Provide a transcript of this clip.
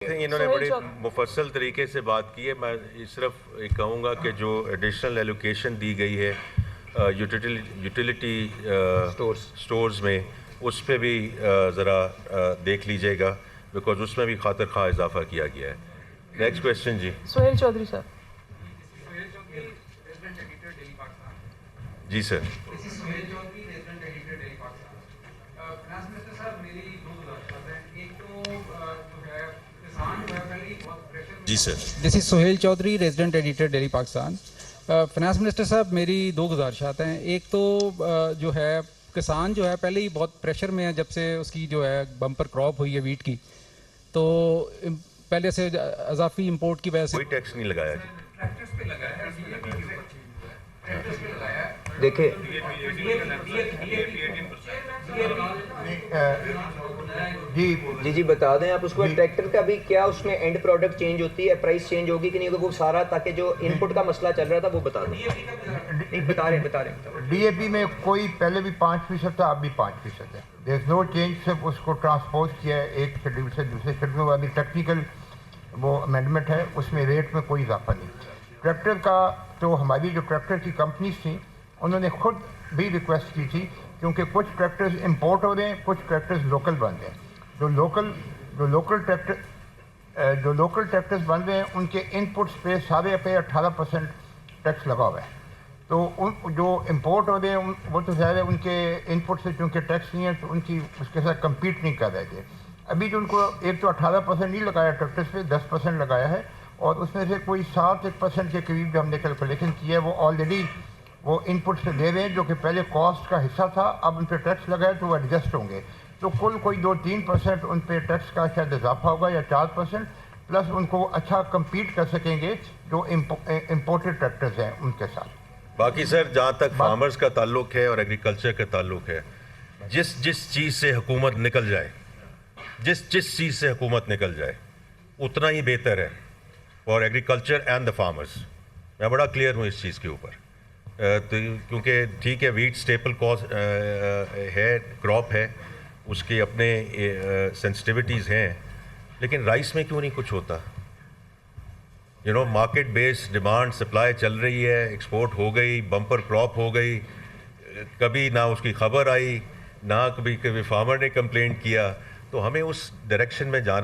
انہوں نے بڑے مفصل طریقے سے بات کی ہے. میں صرف کہوں گا کہ جو ایڈیشنل ایلوکیشن دی گئی ہے یوٹیلیٹی سٹورز میں, اس پہ بھی ذرا دیکھ لیجئے گا, بیکاز اس میں بھی خاطر خواہ اضافہ کیا گیا ہے. نیکسٹ کویسچن جی. سہیل چودھری صاحب. جی سر. جی sir. This is Sohail Chaudhry, resident editor daily Pakistan. Finance minister صاحب, میری دو گزارشات ہیں. ایک تو جو ہے کسان جو ہے پہلے ہی بہت پریشر میں ہے جب سے اس کی جو ہے بمپر کراپ ہوئی ہے ویٹ کی, تو پہلے سے اضافی امپورٹ کی وجہ سے کوئی ٹیکس نہیں لگایا جی. دیکھیں جی بتا دیں آپ اس کو ٹریکٹر کا بھی کیا اس میں اینڈ پروڈکٹ چینج ہوتی ہے, پرائس چینج ہوگی کہ نہیں ہوگی, وہ سارا تاکہ جو ان پٹ کا مسئلہ چل رہا تھا وہ بتا دیں. بتا رہے ڈی اے پی میں کوئی پہلے بھی 5% تھا, اب بھی 5% ہے. دیر از نو چینج, صرف اس کو ٹرانسپوز کیا ہے ایک شیڈول سے دوسرے شیڈول میں. والی ٹیکنیکل وہ امینڈمنٹ ہے, اس میں ریٹ میں کوئی اضافہ نہیں. ٹریکٹر کا تو ہماری جو ٹریکٹر کی کمپنیز تھیں انہوں نے خود بھی ریکویسٹ کی تھی, کیونکہ کچھ ٹریکٹرز امپورٹ ہو رہے ہیں, کچھ ٹریکٹرز لوکل بن رہے ہیں. جو لوکل ٹریکٹرز بن رہے ہیں ان کے ان پٹس پہ سارے پہ 18% ٹیکس لگا ہوا ہے. تو جو امپورٹ ہو رہے ہیں وہ تو ظاہر ہے ان کے ان پٹ سے چونکہ ٹیکس نہیں ہے تو ان کی اس کے ساتھ کمپیٹ نہیں کر رہے تھے. ابھی جو ان کو ایک تو 18% نہیں لگایا ٹریکٹرز پہ, 10% لگایا ہے, اور اس میں سے کوئی 7% کے قریب جو ہم نے کیلکولیشن کی ہے وہ آلریڈی وہ ان پٹ سے دے رہے ہیں, جو کہ پہلے کاسٹ کا حصہ تھا, اب ان پہ ٹیکس لگا ہے تو وہ ایڈجسٹ ہوں گے. تو کل کوئی 2-3% ان پہ ٹیکس کا شاید اضافہ ہوگا یا 4%, پلس ان کو اچھا کمپیٹ کر سکیں گے جو امپورٹڈ ٹریکٹرز ہیں ان کے ساتھ. باقی سر جہاں تک فارمرز کا تعلق ہے اور ایگریکلچر کا تعلق ہے, جس چیز سے حکومت نکل جائے, جس چیز سے حکومت نکل جائے اتنا ہی بہتر ہے for agriculture and the farmers. میں بڑا کلیئر ہوں اس چیز کے اوپر, کیونکہ ٹھیک ہے ویٹ اسٹیپل کاسٹ ہے, کراپ ہے, اس کے اپنے سینسٹیوٹیز ہیں, لیکن رائس میں کیوں نہیں کچھ ہوتا؟ مارکیٹ بیس ڈیمانڈ سپلائی چل رہی ہے, ایکسپورٹ ہو گئی, بمپر کراپ ہو گئی, کبھی نہ اس کی خبر آئی, نہ کبھی فارمر نے کمپلینٹ کیا. تو ہمیں اس ڈائریکشن میں جانا